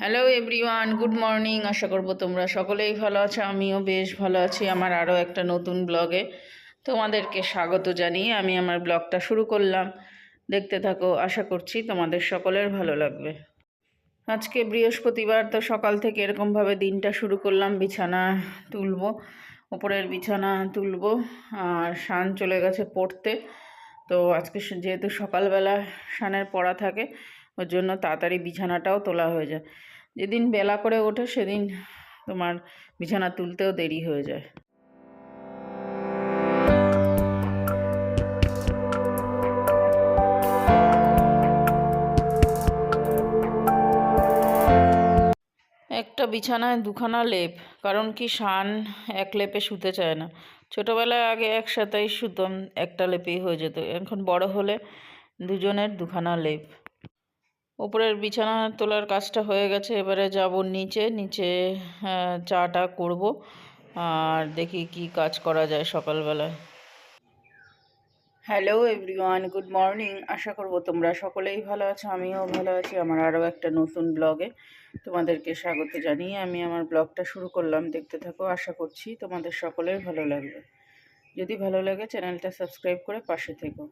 Hello everyone, good morning. আশা করব তোমরা সকলেই ভালো আছো। আমিও বেশ ভালো আছি। আমার আরও একটা নতুন ব্লগে তোমাদেরকে স্বাগত জানিয়ে আমি আমার ব্লগটা শুরু করলাম। দেখতে থাকো, আশা করছি তোমাদের সকলের ভালো লাগবে। আজকে বৃহস্পতিবার, তো সকাল থেকে এরকমভাবে দিনটা শুরু করলাম। বিছানা তুলবো, উপরের বিছানা তুলবো, আর শান চলে গেছে পড়তে। তো আজকে যেহেতু সকালবেলা শানের পড়া থাকে, ওর জন্য তাড়াতাড়ি বিছানাটাও তোলা হয়ে যায়। যেদিন বেলা করে ওঠে সেদিন তোমার বিছানা তুলতেও দেরি হয়ে যায়। একটা বিছানায় দুখানা লেপ, কারণ কি শান এক লেপে শুতে চায় না। ছোটোবেলায় আগে একসাথেই শুতাম, একটা লেপেই হয়ে যেত। এখন বড় হলে দুজনের দুখানা লেপ। ওপরের বিছানা তোলার কাজটা হয়ে গেছে, এবারে যাব নিচে। নিচে চাটা করব, আর দেখি কি কাজ করা যায় সকালবেলায়। Hello everyone, good morning. আশা করব তোমরা সকলেই ভালো আছো। আমিও ভালো আছি। আমার আরও একটা নতুন ব্লগে তোমাদেরকে স্বাগত জানিয়ে আমি আমার ব্লগটা শুরু করলাম। দেখতে থাকো, আশা করছি তোমাদের সকলের ভালো লাগবে। যদি ভালো লাগে চ্যানেলটা সাবস্ক্রাইব করে পাশে থেকো।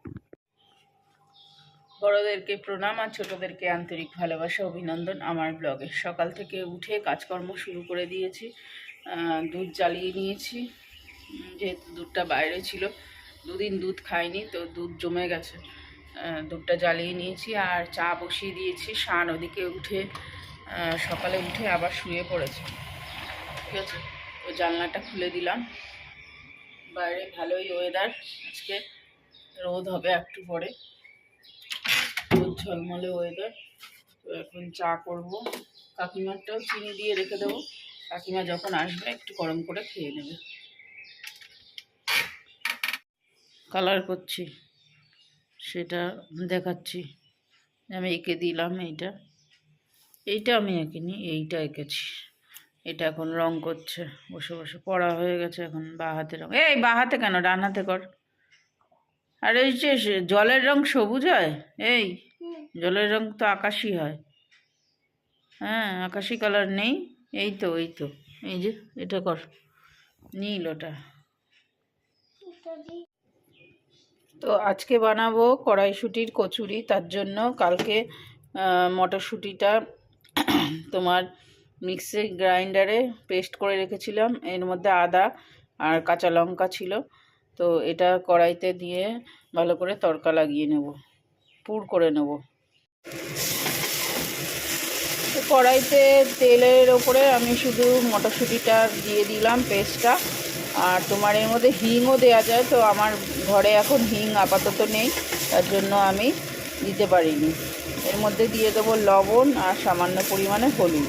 বড়োদেরকে প্রণাম আর ছোটোদেরকে আন্তরিক ভালোবাসা, অভিনন্দন আমার ব্লগে। সকাল থেকে উঠে কাজকর্ম শুরু করে দিয়েছি। দুধ জ্বালিয়ে নিয়েছি, যেহেতু দুধটা বাইরে ছিল, দুদিন দুধ খাইনি, তো দুধ জমে গেছে। দুধটা জ্বালিয়ে নিয়েছি আর চা বসিয়ে দিয়েছি। শান ওদিকে উঠে সকালে উঠে আবার শুয়ে পড়েছে। ঠিক আছে, তো জানলাটা খুলে দিলাম। বাইরে ভালোই ওয়েদার, আজকে রোদ হবে একটু পরে, রোদ ঝলমলে ওয়েদার। তো এখন চা করব। কাকিমারটাও চিনি দিয়ে রেখে দেবো, কাকিমা যখন আসবে একটু গরম করে খেয়ে নেবে। কালার করছি, সেটা দেখাচ্ছি। আমি এঁকে দিলাম, এইটা আমি এঁকেনি, এইটা এঁকেছি। এটা এখন রং করছে বসে বসে। পড়া হয়ে গেছে, এখন বা হাতে রং। এই বা হাতে কেন, ডান হাতে কর। আর এই যে জলের রং সবুজ হয়, এই জলের রং তো আকাশি হয়। হ্যাঁ, আকাশি কালার নেই। এই তো এই যে এটা কর, নীল ওটা। তো আজকে বানাবো কড়াইশুঁটির কচুরি। তার জন্য কালকে মটরশুঁটিটা তোমার মিক্সি গ্রাইন্ডারে পেস্ট করে রেখেছিলাম। এর মধ্যে আদা আর কাঁচা লঙ্কা ছিল। তো এটা কড়াইতে দিয়ে ভালো করে তড়কা লাগিয়ে নেব, পুর করে নেব। তো কড়াইতে তেলের ওপরে আমি শুধু মটরশুঁটিটা দিয়ে দিলাম, পেস্টটা। আর তোমার এর মধ্যে হিংও দেওয়া যায়, তো আমার ঘরে এখন হিং আপাতত নেই, তার জন্য আমি দিতে পারিনি। এর মধ্যে দিয়ে দেবো লবণ আর সামান্য পরিমাণে হলুদ।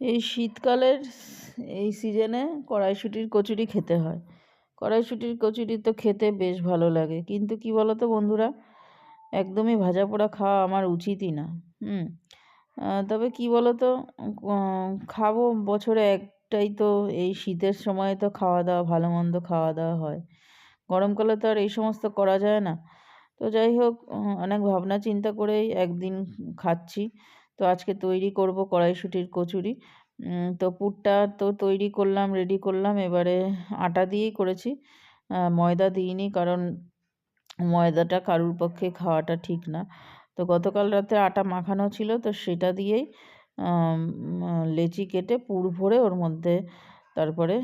এই শীতকালের এই সিজনে কড়াইশুঁটির কচুরি খেতে হয়। কড়াইশুঁটির কচুরি তো খেতে বেশ ভালো লাগে, কিন্তু কি বলো তো বন্ধুরা, একদমই ভাজা পোড়া খাওয়া আমার উচিতই না। তবে কি বলো তো, খাবো বছরে একটাই তো, এই শীতের সময় তো খাওয়া দাওয়া, ভালো মন্দ খাওয়া দাওয়া হয়। গরমকালে তো আর এই সমস্ত করা যায় না। তো যাই হোক, অনেক ভাবনা চিন্তা করেই একদিন খাচ্ছি। তো আজকে তৈরি করব কড়াইশুঁটির কচুরি। তো পুরটা তো তৈরি করলাম, রেডি করলাম। এবারে আটা দিয়েই করেছি, ময়দা দিইনি, কারণ ময়দাটা কারুর পক্ষে খাওয়াটা ঠিক না। তো গতকাল রাতে আটা মাখানো ছিল, তো সেটা দিয়েই লেচি কেটে পুর ভরে ওর মধ্যে তারপরে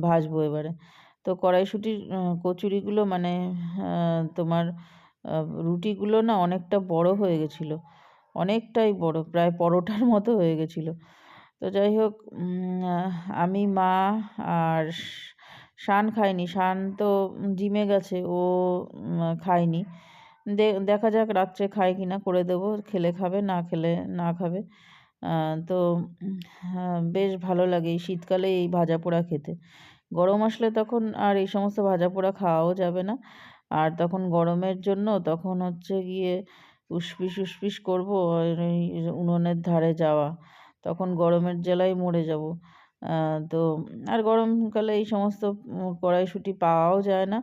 ভাজবো এবারে। তো কড়াইশুঁটির কচুরিগুলো মানে তোমার রুটিগুলো না অনেকটা বড় হয়ে গেছিলো, অনেকটাই বড়, প্রায় পরোটার মতো হয়ে গেছিলো। তো যাই হোক, আমি, মা আর শান খায়নি। শান তো জিমে গেছে, ও খায়নি। দেখা যাক রাত্রে খায় কি না, করে দেবো। খেলে খাবে, না খেলে না খাবে। তো বেশ ভালো লাগে এই শীতকালে এই ভাজা পোড়া খেতে। গরম আসলে তখন আর এই সমস্ত ভাজা পোড়া খাওয়াও যাবে না। আর তখন গরমের জন্য তখন হচ্ছে গিয়ে উসপিস উসপিস করবো, এই উনুনের ধারে যাওয়া, তখন গরমের জ্বালায় মরে যাব। তো আর গরমকালে এই সমস্ত কড়াইশুঁটি পাওয়াও যায় না,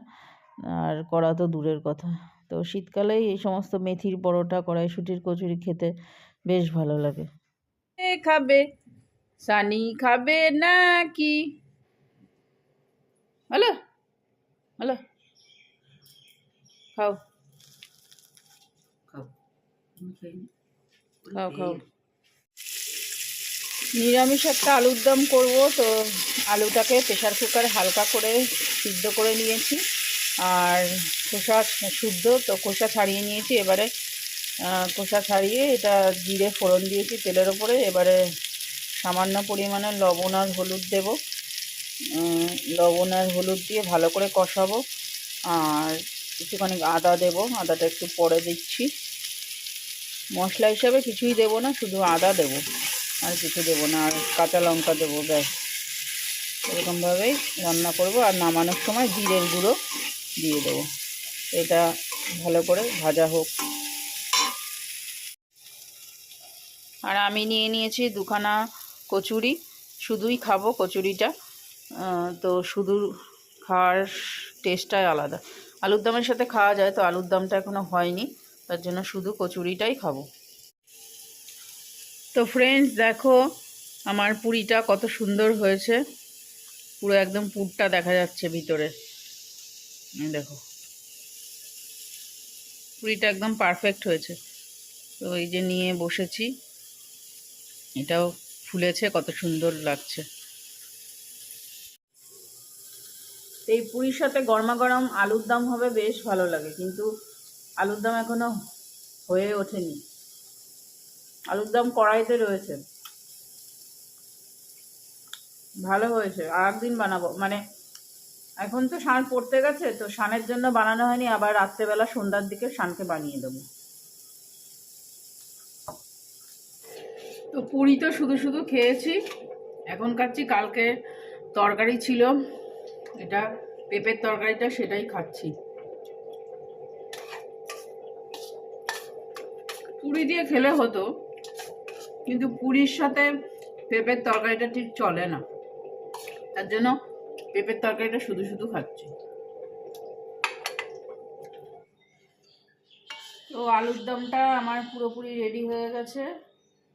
আর করা তো দূরের কথা। তো শীতকালেই এই সমস্ত মেথির পরোটা, কড়াইশুঁটির কচুরি খেতে বেশ ভালো লাগে। খাবে সানি খাবে নাকি? হ্যালো হ্যালো, খাও খাও খাও খাও। নিরামিষ একটা আলুর দম করবো, তো আলুটাকে প্রেশার কুকারে হালকা করে সিদ্ধ করে নিয়েছি, আর খোসা শুদ্ধ, তো খোসা ছাড়িয়ে নিয়েছি। এবারে খোসা ছাড়িয়ে এটা জিরে ফোড়ন দিয়েছি তেলের ওপরে। এবারে সামান্য পরিমাণে লবণ আর হলুদ দেব। লবণ আর হলুদ দিয়ে ভালো করে কষাবো, আর একটুখানি আদা দেব। আদাটা একটু পরে দিচ্ছি। মশলা হিসাবে কিছুই দেব না, শুধু আদা দেব, আর কিছু দেব না, আর কাঁচা লঙ্কা দেবো, ব্যাস। এরকমভাবেই রান্না করব। আর নামানোর সময় জিরের গুঁড়ো দিয়ে দেবো। এটা ভালো করে ভাজা হোক। আর আমি নিয়ে নিয়েছি দুখানা কচুরি, শুধুই খাবো কচুরিটা। তো শুধু খাওয়ার টেস্টটাই আলাদা। আলুর দমের সাথে খাওয়া যায়, তো আলুর দমটা এখনও হয়নি, তার জন্য শুধু কচুরিটাই খাবো। তো ফ্রেন্ডস, দেখো আমার পুরিটা কত সুন্দর হয়েছে। পুরো একদম পুরটা দেখা যাচ্ছে ভিতরে। দেখো পুরিটা একদম পারফেক্ট হয়েছে। তো এই যে নিয়ে বসেছি, এটাও ফুলেছে, কত সুন্দর লাগছে। এই পুরীর সাথে গরমা গরম আলুর দম হবে, বেশ ভালো লাগে। কিন্তু আলুর দম এখনো হয়ে ওঠেনি। আলুর দম কড়াইতে রয়েছে। ভালো হয়েছে, আর একদিন বানাবো। মানে এখন তো শান পড়তে গেছে, তো শানের জন্য বানানো হয়নি। আবার রাত্রেবেলা সন্ধ্যার দিকে শানকে বানিয়ে দেবো। তো পুরি তো শুধু শুধু খেয়েছি, এখন খাচ্ছি। কালকে তরকারি ছিল, এটা পেঁপের তরকারিটা, সেটাই খাচ্ছি। পুরি দিয়ে খেলে হতো, কিন্তু পুরির সাথে পেঁপের তরকারিটা ঠিক চলে না, তার জন্য পেঁপের তরকারিটা শুধু শুধু খাচ্ছি। তো আলুর দমটা আমার পুরোপুরি রেডি হয়ে গেছে।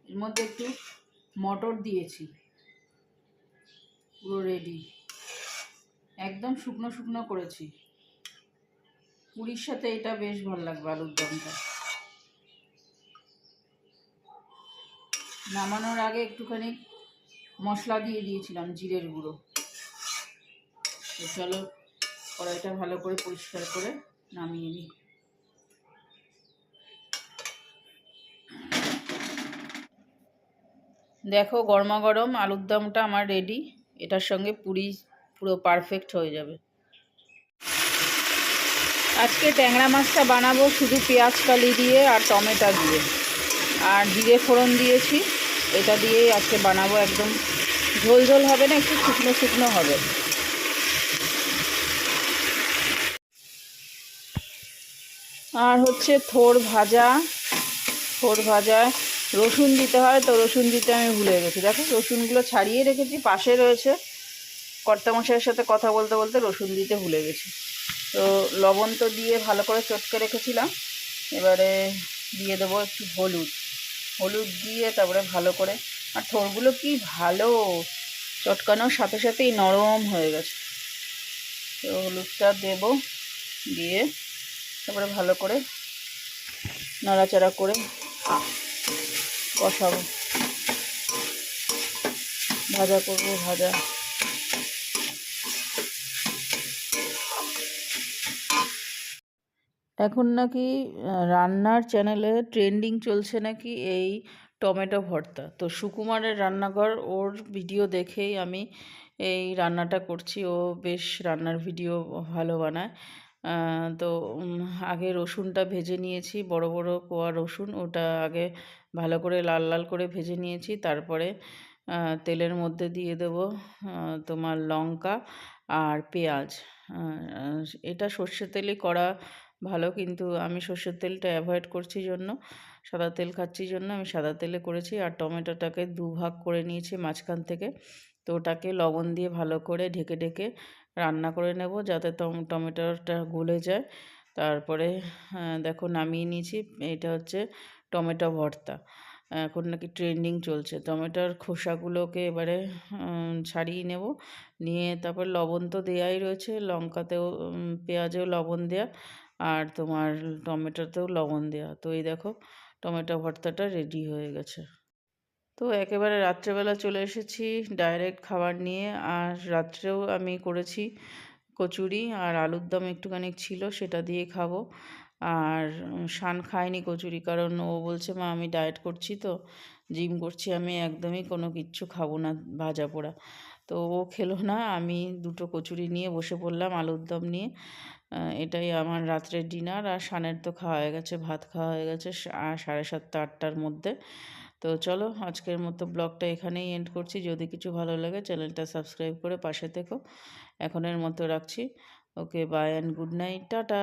এর মধ্যে একটু মটর দিয়েছি, পুরো রেডি। একদম শুকনো শুকনো করেছি। পুরির সাথে এটা বেশ ভালো লাগবে আলুর দমটা। নামানোর আগে একটুখানি মশলা দিয়ে দিয়েছিলাম, জিরের গুঁড়ো। তো চলো কড়াইটা ভালো করে পরিষ্কার করে নামিয়ে নিই। দেখো গরমা গরম আলুর দমটা আমার রেডি। এটার সঙ্গে পুরি পুরো পারফেক্ট হয়ে যাবে। আজকে ট্যাংরা মাছটা বানাবো শুধু পেঁয়াজ কালি দিয়ে আর টমেটো দিয়ে, আর জিরে ফোড়ন দিয়েছি। এটা দিয়েই আজকে বানাবো। একদম ঝোল ঝোল হবে না, একটু শুকনো শুকনো হবে। আর হচ্ছে থোড় ভাজা। রসুন দিতে হয়, তো রসুন দিতে আমি ভুলে গেছি। দেখো রসুনগুলো ছাড়িয়ে রেখেছি, পাশে রয়েছে। কর্তামশাইয়ের সাথে কথা বলতে বলতে রসুন দিতে ভুলে গেছি। তো লবণ তো দিয়ে ভালো করে চটকে রেখেছিলাম। এবারে দিয়ে দেবো একটু হলুদ দিয়ে তারপরে ভালো করে। আর থোড়গুলো কি ভালো চটকানোর সাথে সাথেই নরম হয়ে গেছে। তো হলুদটা দেব, দিয়ে তারপরে ভালো করে নাড়াচাড়া করে কষাবো, ভাজা করবো। এখন নাকি রান্নার চ্যানেলে ট্রেন্ডিং চলছে নাকি এই টমেটো ভর্তা। তো সুকুমারের রান্নাঘর, ওর ভিডিও দেখেই আমি এই রান্নাটা করছি। ও বেশ রান্নার ভিডিও ভালো বানায়। তো আগে রসুনটা ভেজে নিয়েছি, বড় বড় কোয়া রসুন। ওটা আগে ভালো করে লাল লাল করে ভেজে নিয়েছি। তারপরে তেলের মধ্যে দিয়ে দেবো তোমার লঙ্কা আর পেঁয়াজ। এটা সর্ষের তেলে করা ভালো, কিন্তু আমি সর্ষের তেলটা অ্যাভয়েড করছি জন্য, সাদা তেল খাচ্ছি জন্য আমি সাদা তেলে করেছি। আর টমেটোটাকে দুভাগ করে নিয়েছি মাঝখান থেকে। তো ওটাকে লবণ দিয়ে ভালো করে ঢেকে ঢেকে রান্না করে নেব, যাতে টমেটোটা গলে যায়। তারপরে দেখো নামিয়ে নিয়েছি। এটা হচ্ছে টমেটো ভর্তা। এখন নাকি ট্রেন্ডিং চলছে। টমেটোর খোসাগুলোকে এবারে ছাড়িয়ে নেব, নিয়ে তারপর লবণ তো দেওয়াই রয়েছে, লঙ্কাতেও পেঁয়াজেও লবণ দেওয়া, আর তোমার টমেটোতেও লবণ দেওয়া। তো এই দেখো টমেটো ভর্তাটা রেডি হয়ে গেছে। তো একেবারে রাত্রেবেলা চলে এসেছি ডাইরেক্ট খাবার নিয়ে। আর রাত্রেও আমি করেছি কচুরি, আর আলুর দম একটুখানি ছিল, সেটা দিয়ে খাবো। আর শান খায়নি কচুরি, কারণ ও বলছে মা আমি ডায়েট করছি, তো জিম করছি, আমি একদমই কোনো কিচ্ছু খাবো না ভাজা পোড়া। তো ও খেলো না, আমি দুটো কচুরি নিয়ে বসে পড়লাম আলুর দম নিয়ে। এটাই আমার রাত্রের ডিনার। আর শানের তো খাওয়া হয়ে গেছে, ভাত খাওয়া হয়ে গেছে 7:30 8টার মধ্যে। তো চলো আজকের মতো ব্লগটা এখানেই এন্ড করছি। যদি কিছু ভালো লাগে চ্যানেলটা সাবস্ক্রাইব করে পাশে থেকো। এখনের মতো রাখছি। Okay, bye and good night, tata.